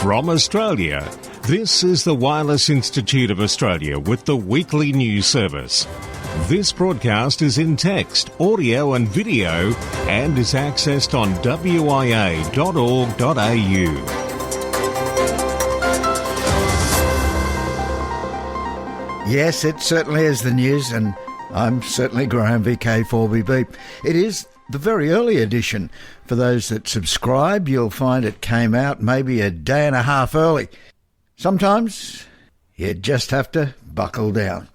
From Australia, this is the Wireless Institute of Australia with the weekly news service. This broadcast is in text, audio and video and is accessed on wia.org.au. Yes, it certainly is the news, and I'm certainly Graham, VK1WIA. It is the very early edition. For those that subscribe, you'll find it came out maybe a day and a half early. Sometimes you just have to buckle down.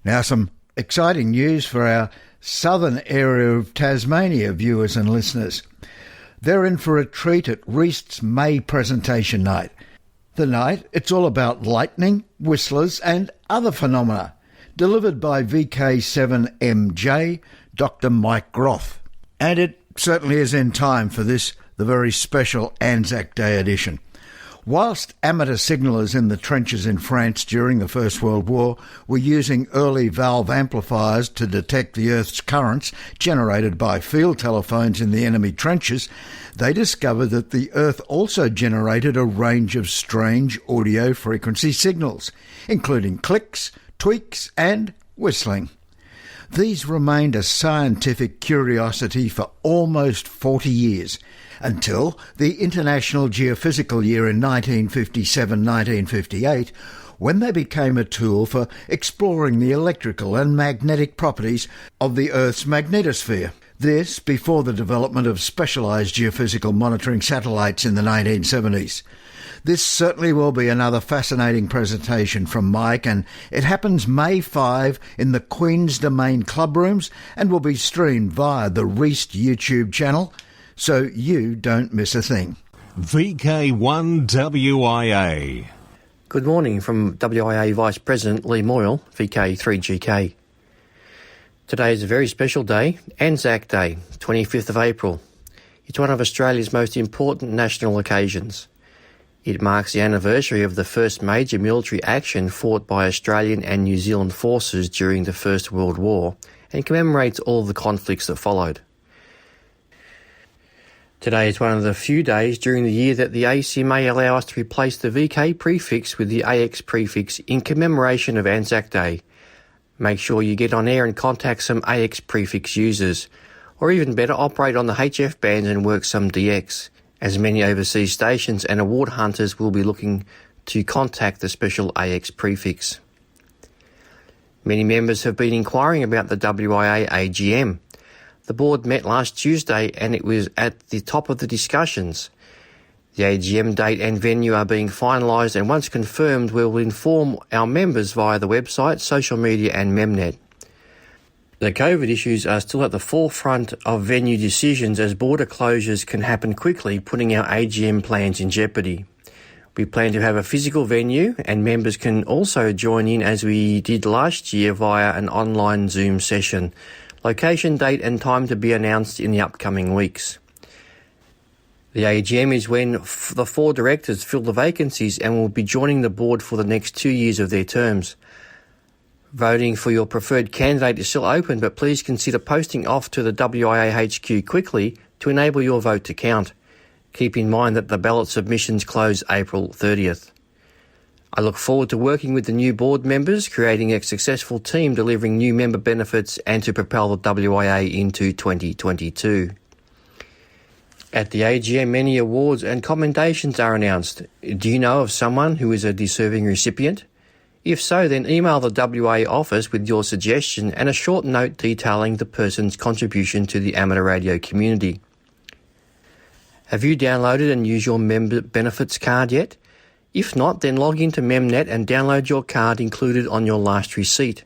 Now, some exciting news for our southern area of Tasmania viewers and listeners. They're in for a treat at Reist's May presentation night. The night, it's all about lightning, whistlers and other phenomena, delivered by VK7MJ, Dr. Mike Groth. And it certainly is in time for this, the very special Anzac Day edition. Whilst amateur signallers in the trenches in France during the First World War were using early valve amplifiers to detect the Earth's currents generated by field telephones in the enemy trenches, they discovered that the Earth also generated a range of strange audio frequency signals, including clicks, tweaks and whistling. These remained a scientific curiosity for almost 40 years, until the International Geophysical Year in 1957-1958, when they became a tool for exploring the electrical and magnetic properties of the Earth's magnetosphere. This before the development of specialised geophysical monitoring satellites in the 1970s. This certainly will be another fascinating presentation from Mike, and it happens May 5 in the Queen's Domain Club Rooms and will be streamed via the Reist YouTube channel, so you don't miss a thing. VK1WIA. Good morning from WIA Vice President Lee Moyle, VK3GK. Today is a very special day, Anzac Day, 25th of April. It's one of Australia's most important national occasions. It marks the anniversary of the first major military action fought by Australian and New Zealand forces during the First World War and commemorates all the conflicts that followed. Today is one of the few days during the year that the AC may allow us to replace the VK prefix with the AX prefix in commemoration of Anzac Day. Make sure you get on air and contact some AX prefix users, or even better, operate on the HF bands and work some DX, as many overseas stations and award hunters will be looking to contact the special AX prefix. Many members have been inquiring about the WIA AGM. The board met last Tuesday and it was at the top of the discussions. The AGM date and venue are being finalised, and once confirmed we will inform our members via the website, social media and Memnet. The COVID issues are still at the forefront of venue decisions as border closures can happen quickly, putting our AGM plans in jeopardy. We plan to have a physical venue, and members can also join in as we did last year via an online Zoom session. Location, date and time to be announced in the upcoming weeks. The AGM is when the 4 directors fill the vacancies and will be joining the board for the next 2 years of their terms. Voting for your preferred candidate is still open, but please consider posting off to the WIA HQ quickly to enable your vote to count. Keep in mind that the ballot submissions close April 30th. I look forward to working with the new board members, creating a successful team delivering new member benefits and to propel the WIA into 2022. At the AGM, many awards and commendations are announced. Do you know of someone who is a deserving recipient? If so, then email the WA office with your suggestion and a short note detailing the person's contribution to the amateur radio community. Have you downloaded and used your member benefits card yet? If not, then log into Memnet and download your card included on your last receipt.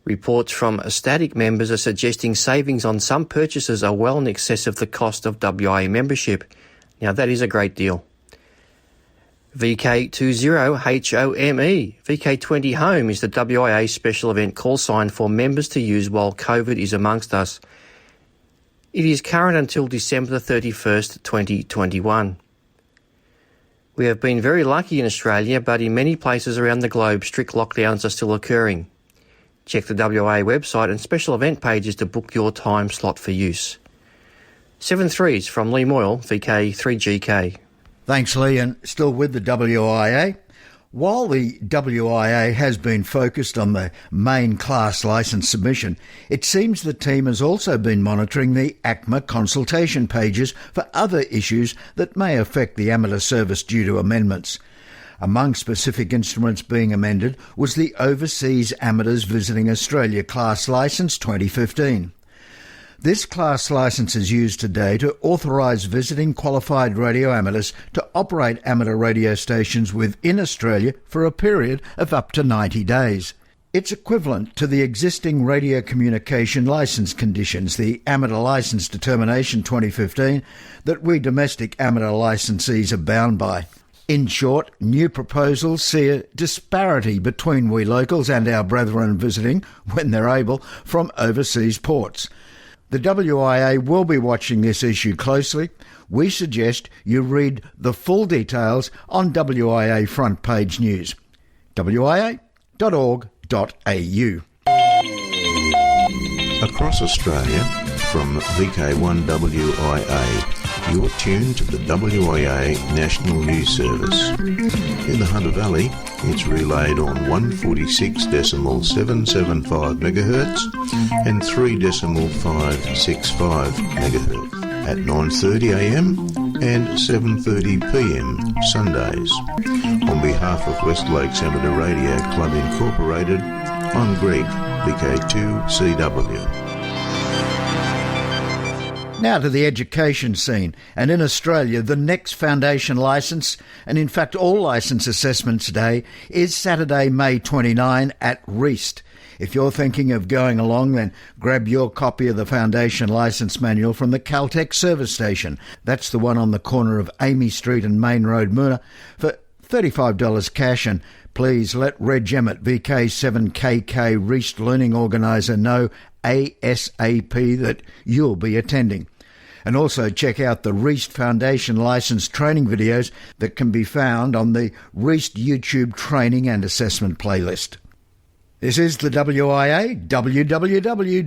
Reports from static members are suggesting savings on some purchases are well in excess of the cost of WIA membership. Now that is a great deal. VK20HOME, VK20 Home is the WIA special event call sign for members to use while COVID is amongst us. It is current until December 31st, 2021. We have been very lucky in Australia, but in many places around the globe, strict lockdowns are still occurring. Check the WIA website and special event pages to book your time slot for use. 7 threes from Lee Moyle, VK3GK. Thanks, Lee, and still with the WIA. While the WIA has been focused on the main class licence submission, it seems the team has also been monitoring the ACMA consultation pages for other issues that may affect the amateur service due to amendments. Among specific instruments being amended was the Overseas Amateurs Visiting Australia Class Licence 2015. This class licence is used today to authorise visiting qualified radio amateurs to operate amateur radio stations within Australia for a period of up to 90 days. It's equivalent to the existing radio communication licence conditions, the Amateur Licence Determination 2015, that we domestic amateur licensees are bound by. In short, new proposals see a disparity between we locals and our brethren visiting, when they're able, from overseas ports. The WIA will be watching this issue closely. We suggest you read the full details on WIA front page news. wia.org.au. Across Australia, from VK1WIA, you're tuned to the WIA National News Service. In the Hunter Valley, it's relayed on 146.775 MHz and 3.565 MHz at 9:30am and 7:30pm Sundays. On behalf of West Lakes Amateur Radio Club Incorporated, I'm Greg, VK2CW. Now to the education scene, and in Australia the next foundation licence, and in fact all licence assessments day, is Saturday, May 29 at Reist. If you're thinking of going along, then grab your copy of the foundation licence manual from the Caltech service station. That's the one on the corner of Amy Street and Main Road, Moona, for $35 cash, and please let Reg Emmett, VK7KK Reist Learning Organiser, know ASAP that you'll be attending. And also check out the Reist Foundation Licence training videos that can be found on the Reist YouTube training and assessment playlist. This is the WIA, www.wia.org.au,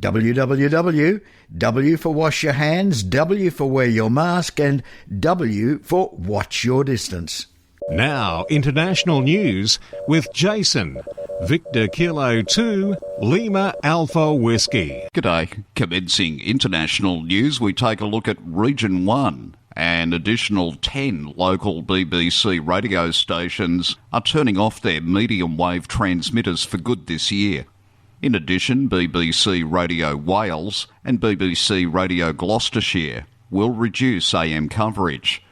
www, W for wash your hands, W for wear your mask, and W for watch your distance. Now, international news with Jason. Victor Kilo 2, Lima Alpha Whiskey. G'day. Commencing international news, we take a look at Region 1. An additional 10 local BBC radio stations are turning off their medium wave transmitters for good this year. In addition, BBC Radio Wales and BBC Radio Gloucestershire will reduce AM coverage.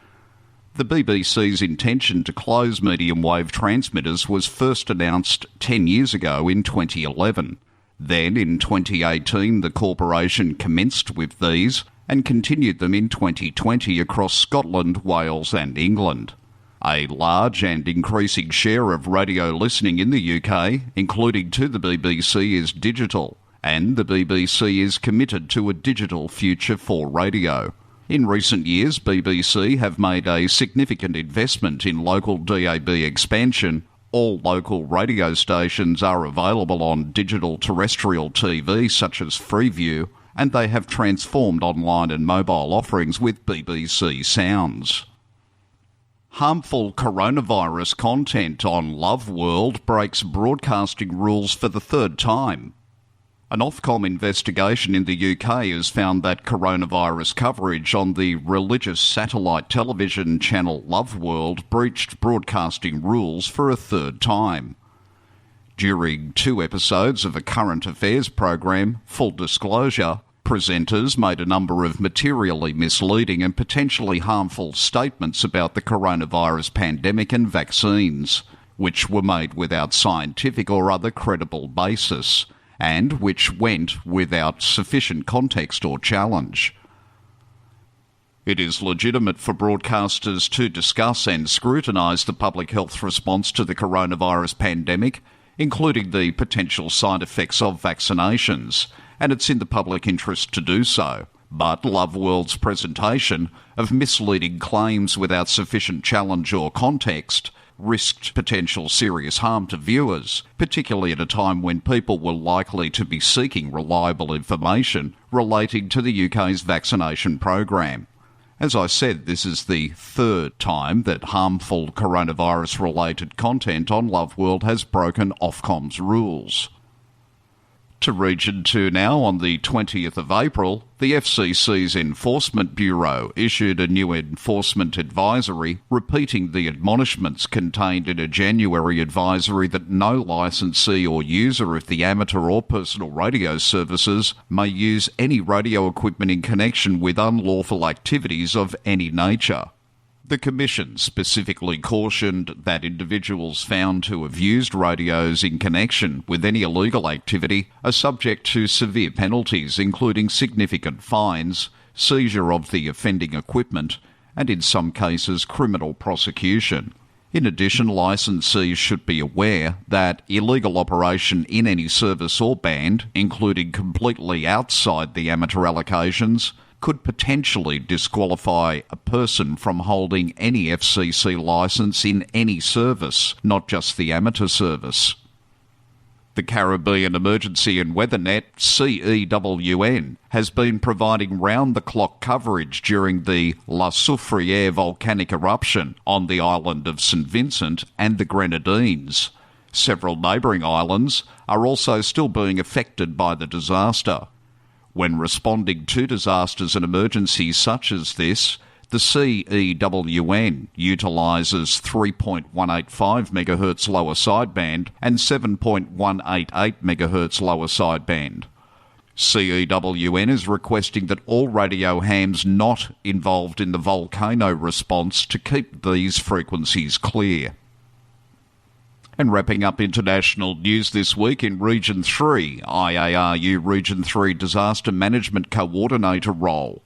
The BBC's intention to close medium wave transmitters was first announced 10 years ago in 2011. Then, in 2018, the corporation commenced with these and continued them in 2020 across Scotland, Wales and England. A large and increasing share of radio listening in the UK, including to the BBC, is digital, and the BBC is committed to a digital future for radio. In recent years, BBC have made a significant investment in local DAB expansion. All local radio stations are available on digital terrestrial TV such as Freeview, and they have transformed online and mobile offerings with BBC Sounds. Harmful coronavirus content on Love World breaks broadcasting rules for the third time. An Ofcom investigation in the UK has found that coronavirus coverage on the religious satellite television channel Love World breached broadcasting rules for a third time. During 2 episodes of a current affairs program, Full Disclosure, presenters made a number of materially misleading and potentially harmful statements about the coronavirus pandemic and vaccines, which were made without scientific or other credible basis, and which went without sufficient context or challenge. It is legitimate for broadcasters to discuss and scrutinise the public health response to the coronavirus pandemic, including the potential side effects of vaccinations, and it's in the public interest to do so. But Love World's presentation of misleading claims without sufficient challenge or context risked potential serious harm to viewers, particularly at a time when people were likely to be seeking reliable information relating to the UK's vaccination program. As I said, this is the third time that harmful coronavirus-related content on Love World has broken Ofcom's rules. To Region 2 now, on the 20th of April, the FCC's Enforcement Bureau issued a new enforcement advisory repeating the admonishments contained in a January advisory that no licensee or user of the amateur or personal radio services may use any radio equipment in connection with unlawful activities of any nature. The Commission specifically cautioned that individuals found to have used radios in connection with any illegal activity are subject to severe penalties, including significant fines, seizure of the offending equipment, and in some cases criminal prosecution. In addition, licensees should be aware that illegal operation in any service or band, including completely outside the amateur allocations, could potentially disqualify a person from holding any FCC licence in any service, not just the amateur service. The Caribbean Emergency and Weather Net, CEWN, has been providing round-the-clock coverage during the La Soufriere volcanic eruption on the island of St Vincent and the Grenadines. Several neighbouring islands are also still being affected by the disaster. When responding to disasters and emergencies such as this, the CEWN utilises 3.185 MHz lower sideband and 7.188 MHz lower sideband. CEWN is requesting that all radio hams not involved in the volcano response to keep these frequencies clear. And wrapping up international news this week in Region 3, IARU Region 3 Disaster Management Coordinator role.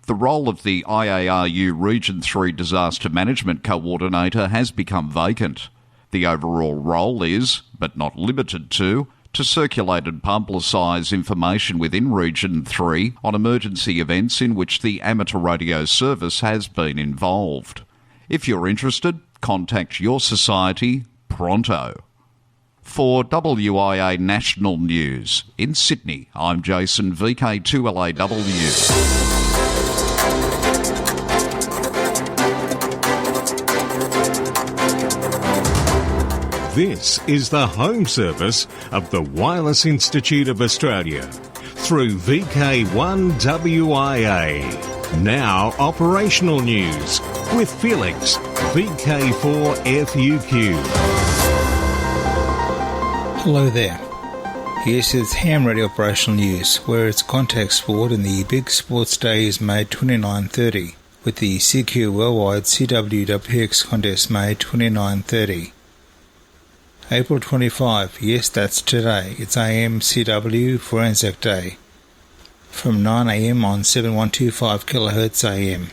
The role of the IARU Region 3 Disaster Management Coordinator has become vacant. The overall role is, but not limited to circulate and publicise information within Region 3 on emergency events in which the amateur radio service has been involved. If you're interested, contact your society pronto. For WIA National News, in Sydney, I'm Jason, VK1WIA. This is the home service of the Wireless Institute of Australia through VK1WIA. Now operational news with Felix, VK4FUQ. Hello there. Yes, it's ham radio operational news, where it's contact sport and the big sports day is May 29-30, with the CQ Worldwide CWWX contest May 29-30. April 25, yes, that's today. It's AM CW for Anzac Day, from 9 AM on 7125 kHz AM.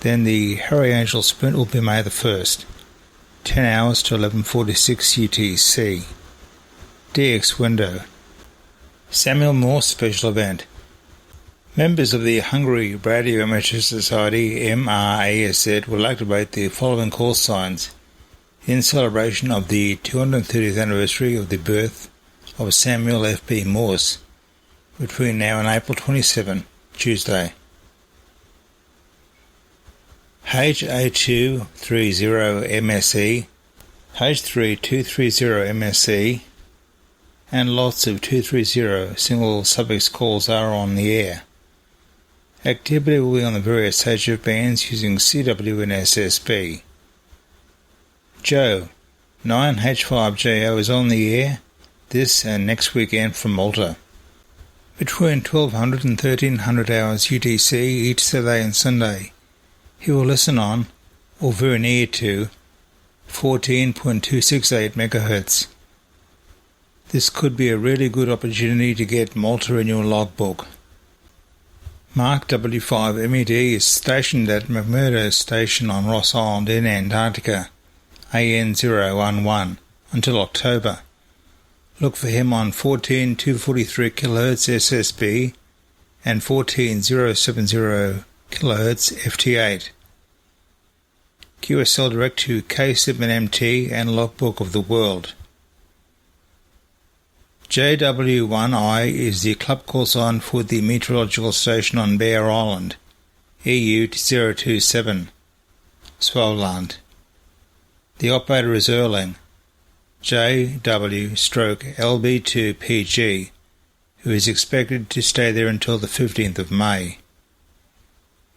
Then the Harry Angel Sprint will be May the 1st, 10 hours to 11:46 UTC. DX window. Samuel Morse special event. Members of the Hungary Radio Amateur Society MRASZ will activate the following call signs in celebration of the 230th anniversary of the birth of Samuel F.B. Morse between now and April 27, Tuesday. HA230MSE, H3230MSE, and lots of 230 single suffix calls are on the air. Activity will be on the various HF bands using CW and SSB. Joe, 9H5JO is on the air this and next weekend from Malta. Between 1200 and 1300 hours UTC each Saturday and Sunday, he will listen on, or very near to, 14.268 MHz. This could be a really good opportunity to get Malta in your logbook. Mark W5MED is stationed at McMurdo Station on Ross Island in Antarctica, AN011, until October. Look for him on 14243 kHz SSB and 14070 kHz FT8. QSL Direct to K7MT and Logbook of the World. JW1I is the club call sign for the meteorological station on Bear Island, EU 027, Swaziland. The operator is Erling, JW/LB2PG, who is expected to stay there until the 15th of May.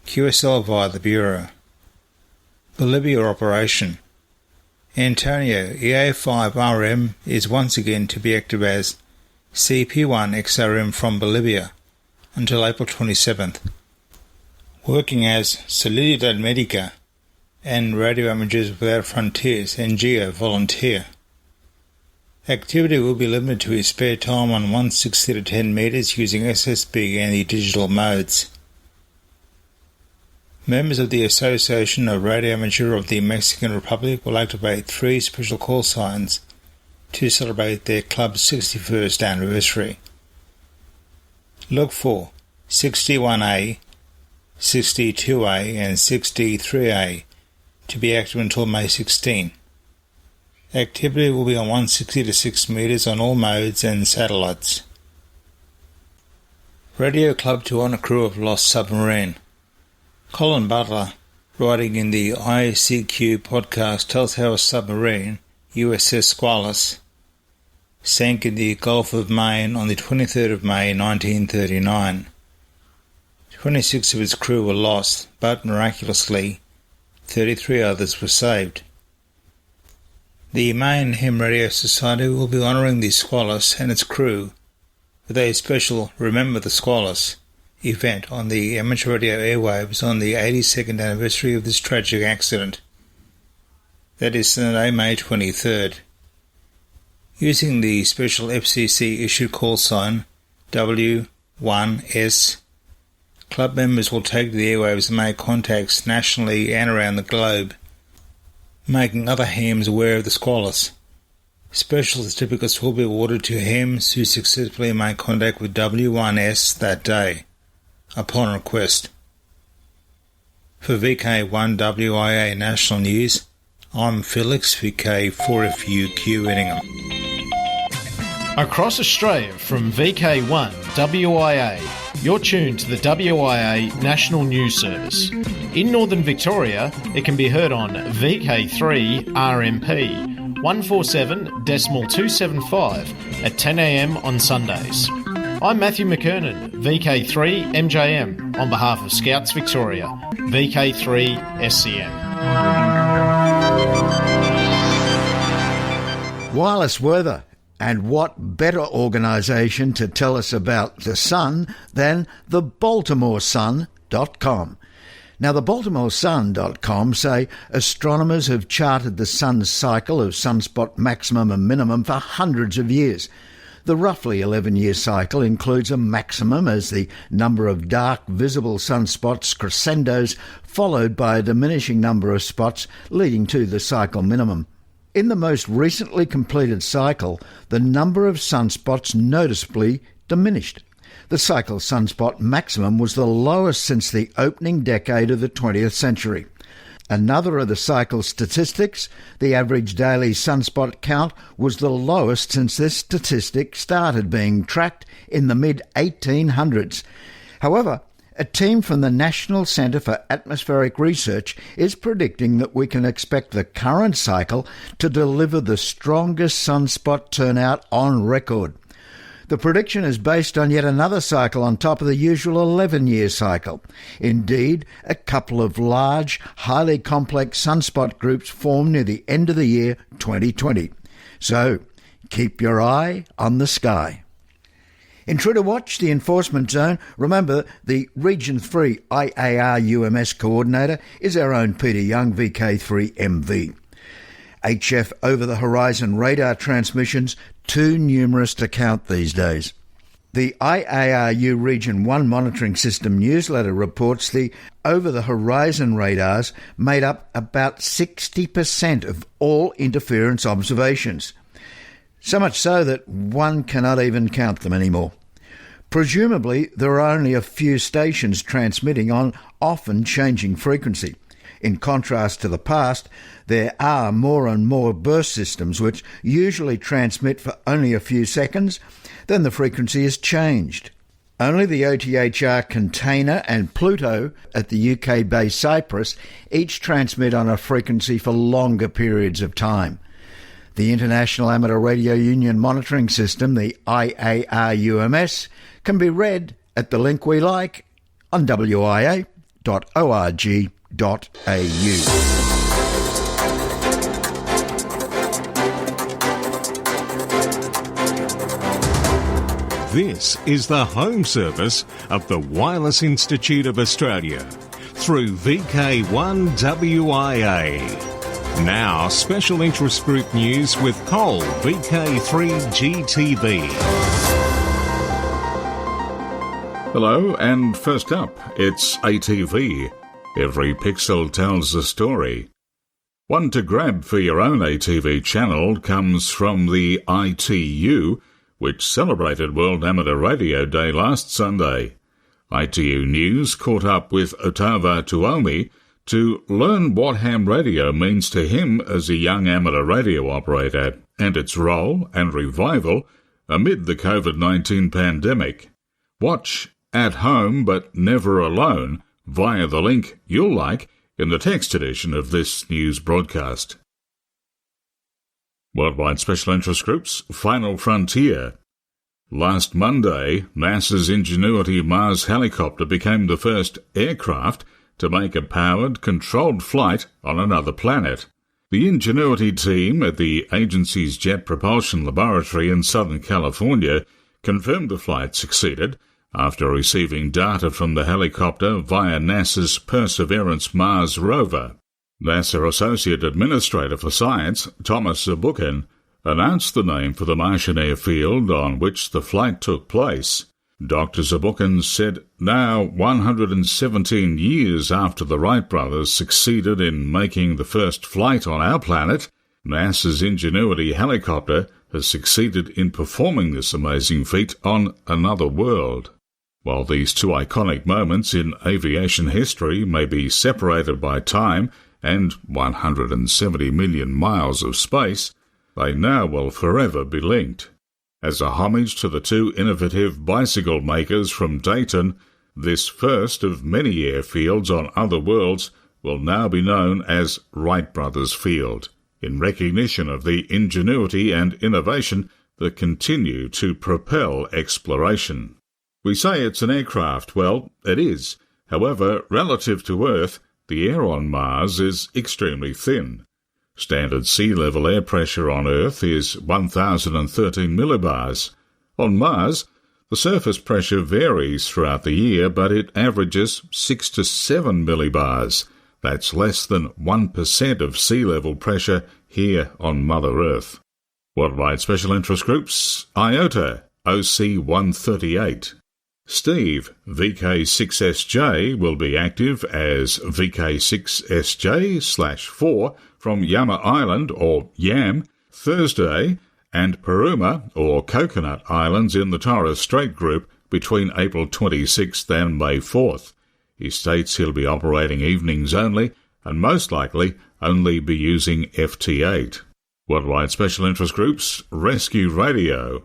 QSL via the Bureau. Bolivia operation. Antonio EA5RM is once again to be active as CP1XRM from Bolivia until April 27th, working as Solidaridad Medica and Radio Images Without Frontiers NGO volunteer. Activity will be limited to his spare time on 160 to 10 metres using SSB and the digital modes. Members of the Association of Radio Amateur of the Mexican Republic will activate 3 special call signs to celebrate their club's 61st anniversary. Look for 61A, 62A and 63A to be active until May 16. Activity will be on 160 to 6 metres on all modes and satellites. Radio Club to honour crew of Lost Submarine. Colin Butler, writing in the ICQ podcast, tells how a submarine, USS Squalus, sank in the Gulf of Maine on the 23rd of May 1939. 26 of its crew were lost, but miraculously 33 others were saved. The Maine Ham Radio Society will be honouring the Squalus and its crew with a special Remember the Squalus event on the amateur radio airwaves on the 82nd anniversary of this tragic accident. That is Sunday, May 23rd. Using the special FCC issued call sign W1S, club members will take to the airwaves and make contacts nationally and around the globe, making other hams aware of the Squalus. Special certificates will be awarded to hams who successfully make contact with W1S that day, upon request. For VK1WIA National News, I'm Felix, VK4FUQ Edingham. Across Australia from VK1WIA, you're tuned to the WIA National News Service. In Northern Victoria, it can be heard on VK3 RMP 147.275 at 10 a.m. on Sundays. I'm Matthew McKernan, VK3 MJM, on behalf of Scouts Victoria, VK3 SCM. Wireless weather. And what better organisation to tell us about the sun than the BaltimoreSun.com. Now, the BaltimoreSun.com say astronomers have charted the sun's cycle of sunspot maximum and minimum for hundreds of years. The roughly 11-year cycle includes a maximum as the number of dark visible sunspots crescendos, followed by a diminishing number of spots leading to the cycle minimum. In the most recently completed cycle, the number of sunspots noticeably diminished. The cycle sunspot maximum was the lowest since the opening decade of the 20th century. Another of the cycle statistics, the average daily sunspot count, was the lowest since this statistic started being tracked in the mid-1800s. However, a team from the National Centre for Atmospheric Research is predicting that we can expect the current cycle to deliver the strongest sunspot turnout on record. The prediction is based on yet another cycle on top of the usual 11-year cycle. Indeed, a couple of large, highly complex sunspot groups formed near the end of the year 2020. So, keep your eye on the sky. In True to Watch, the Enforcement Zone, remember the Region 3 IAR UMS coordinator is our own Peter Young, VK3MV. HF over-the-horizon radar transmissions, too numerous to count these days. The IARU Region 1 Monitoring System newsletter reports the over-the-horizon radars made up about 60% of all interference observations. So much so that one cannot even count them anymore. Presumably, there are only a few stations transmitting on often changing frequency. In contrast to the past, there are more and more burst systems which usually transmit for only a few seconds, then the frequency is changed. Only the OTHR Container and Pluto at the UK base Cyprus each transmit on a frequency for longer periods of time. The International Amateur Radio Union Monitoring System, the IARUMS, can be read at the link we like on wia.org.au. This is the home service of the Wireless Institute of Australia through VK1WIA. Now, special interest group news with Cole, VK3GTV. Hello, and first up, it's ATV. Every pixel tells a story. One to grab for your own ATV channel comes from the ITU, which celebrated World Amateur Radio Day last Sunday. ITU News caught up with Otava Tuomi to learn what ham radio means to him as a young amateur radio operator and its role and revival amid the COVID-19 pandemic. Watch At Home But Never Alone via the link you'll like in the text edition of this news broadcast. Worldwide Special Interest Group's Final Frontier. Last Monday, NASA's Ingenuity Mars helicopter became the first aircraft to make a powered, controlled flight on another planet. The Ingenuity team at the agency's Jet Propulsion Laboratory in Southern California confirmed the flight succeeded after receiving data from the helicopter via NASA's Perseverance Mars rover. NASA Associate Administrator for Science, Thomas Zabukin, announced the name for the Martian airfield on which the flight took place. Dr. Zabukin said, now 117 years after the Wright brothers succeeded in making the first flight on our planet, NASA's Ingenuity helicopter has succeeded in performing this amazing feat on another world. While these two iconic moments in aviation history may be separated by time and 170 million miles of space, they now will forever be linked. As a homage to the two innovative bicycle makers from Dayton, this first of many airfields on other worlds will now be known as Wright Brothers Field, in recognition of the ingenuity and innovation that continue to propel exploration. We say it's an aircraft. Well, it is. However, relative to Earth, the air on Mars is extremely thin. Standard sea level air pressure on Earth is 1,013 millibars. On Mars, the surface pressure varies throughout the year, but it averages 6 to 7 millibars. That's less than 1% of sea level pressure here on Mother Earth. Worldwide Special Interest Groups, IOTA, OC138. Steve, VK6SJ, will be active as VK6SJ/4 from Yama Island, or YAM, Thursday, and Paruma, or Coconut Islands in the Torres Strait Group between April 26th and May 4th. He states he'll be operating evenings only, and most likely only be using FT8. Worldwide Special Interest Groups, Rescue Radio.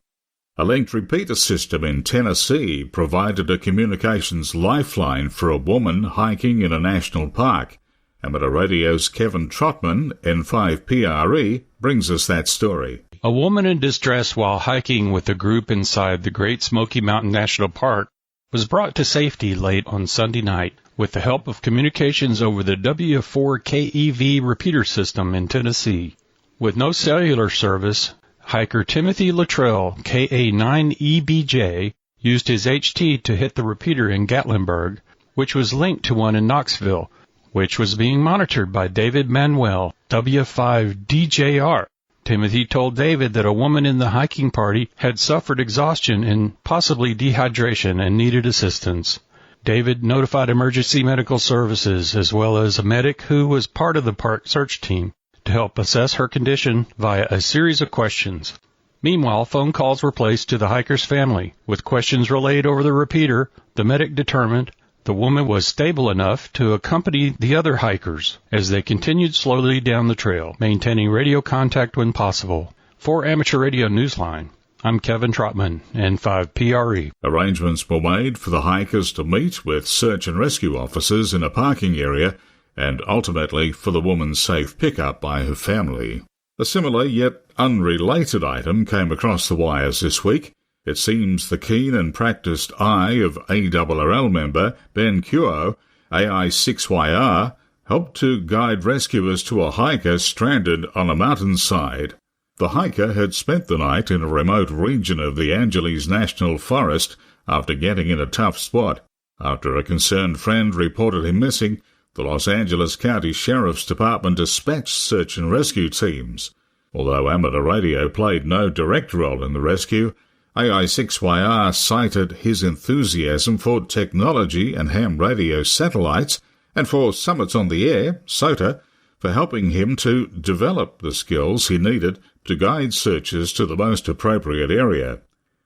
A linked repeater system in Tennessee provided a communications lifeline for a woman hiking in a national park. Amateur Radio's Kevin Trotman, N5PRE, brings us that story. A woman in distress while hiking with a group inside the Great Smoky Mountain National Park was brought to safety late on Sunday night with the help of communications over the W4KEV repeater system in Tennessee. With no cellular service, hiker Timothy Luttrell, KA9EBJ, used his HT to hit the repeater in Gatlinburg, which was linked to one in Knoxville, which was being monitored by David Manuel, W5DJR. Timothy told David that a woman in the hiking party had suffered exhaustion and possibly dehydration and needed assistance. David notified emergency medical services as well as a medic who was part of the park search team to help assess her condition via a series of questions. Meanwhile, phone calls were placed to the hiker's family. With questions relayed over the repeater, the medic determined the The woman was stable enough to accompany the other hikers as they continued slowly down the trail, maintaining radio contact when possible. For Amateur Radio Newsline, I'm Kevin Trotman, N5PRE. Arrangements were made for the hikers to meet with search and rescue officers in a parking area and ultimately for the woman's safe pickup by her family. A similar yet unrelated item came across the wires this week. It seems the keen and practised eye of ARRL member Ben Kuo, AI6YR, helped to guide rescuers to a hiker stranded on a mountainside. The hiker had spent the night in a remote region of the Angeles National Forest after getting in a tough spot. After a concerned friend reported him missing, the Los Angeles County Sheriff's Department dispatched search and rescue teams. Although amateur radio played no direct role in the rescue, AI6YR cited his enthusiasm for technology and ham radio satellites and for Summits on the Air, SOTA, for helping him to develop the skills he needed to guide searchers to the most appropriate area.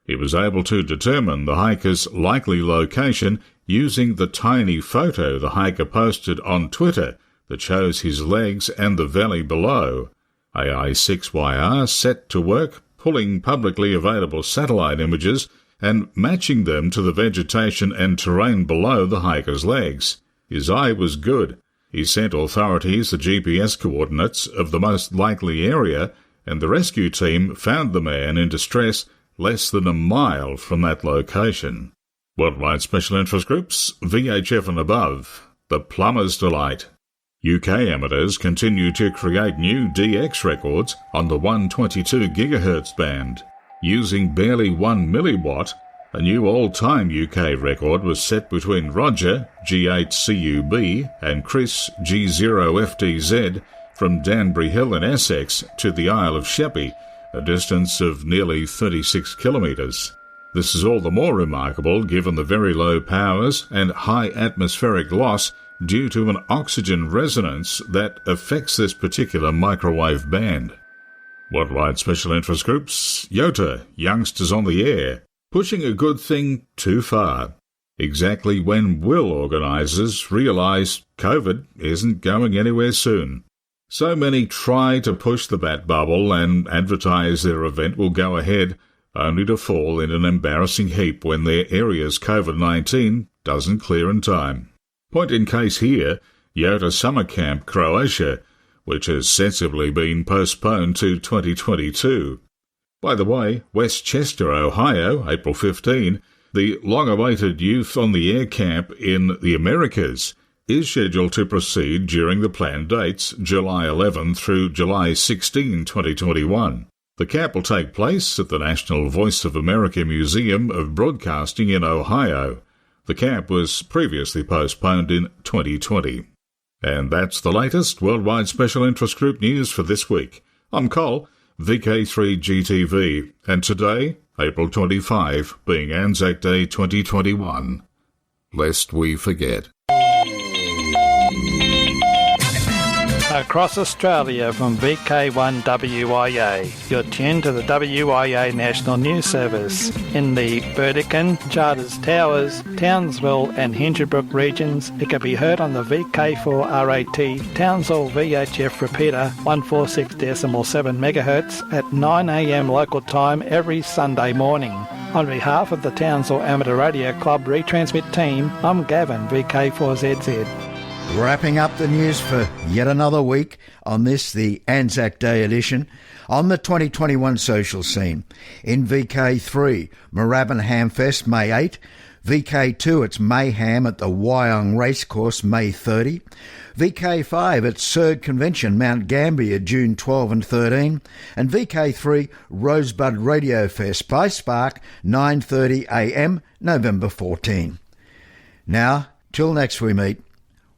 He was able to determine the hiker's likely location using the tiny photo the hiker posted on Twitter that shows his legs and the valley below. AI6YR set to work pulling publicly available satellite images and matching them to the vegetation and terrain below the hiker's legs. His eye was good. He sent authorities the GPS coordinates of the most likely area, and the rescue team found the man in distress less than a mile from that location. Worldwide Special Interest Groups, VHF and above, the plumber's delight. UK amateurs continue to create new DX records on the 122 GHz band. Using barely 1 milliwatt, a new all-time UK record was set between Roger, G8CUB, and Chris, G0FDZ, from Danbury Hill in Essex to the Isle of Sheppey, a distance of nearly 36 kilometres. This is all the more remarkable given the very low powers and high atmospheric loss due to an oxygen resonance that affects this particular microwave band. Worldwide Special Interest Groups, YOTA, Youngsters on the Air, pushing a good thing too far. Exactly when will organisers realise COVID isn't going anywhere soon? So many try to push the bat bubble and advertise their event will go ahead, only to fall in an embarrassing heap when their area's COVID-19 doesn't clear in time. Point in case here, YOTA Summer Camp Croatia, which has sensibly been postponed to 2022. By the way, Westchester, Ohio, April 15, the long-awaited Youth on the Air camp in the Americas, is scheduled to proceed during the planned dates, July 11 through July 16, 2021. The camp will take place at the National Voice of America Museum of Broadcasting in Ohio. The camp was previously postponed in 2020. And that's the latest Worldwide Special Interest Group news for this week. I'm Col, VK3GTV, and today, April 25, being Anzac Day 2021. Lest we forget. Across Australia from VK1WIA, you're tuned to the WIA National News Service. In the Burdekin, Charters Towers, Townsville and Hingebrook regions, it can be heard on the VK4RAT Townsville VHF repeater 146.7 MHz at 9 a.m. local time every Sunday morning. On behalf of the Townsville Amateur Radio Club retransmit team, I'm Gavin, VK4ZZ. Wrapping up the news for yet another week on this, the Anzac Day edition, on the 2021 social scene. In VK3, Moorabbin Hamfest, May 8. VK2, it's Mayhem at the Wyong Racecourse, May 30. VK5, it's Surg Convention, Mount Gambier, June 12 and 13. And VK3, Rosebud Radio Fest by Spark, 9:30 a.m, November 14. Now, till next we meet,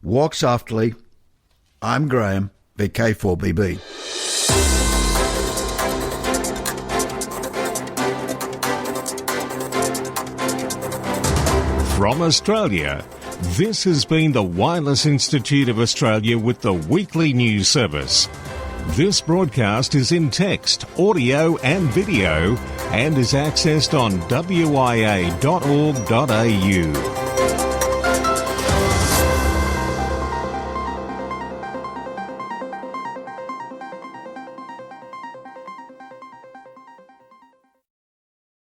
walk softly. I'm Graham, VK4BB. From Australia, this has been the Wireless Institute of Australia with the weekly news service. This broadcast is in text, audio and video and is accessed on wia.org.au.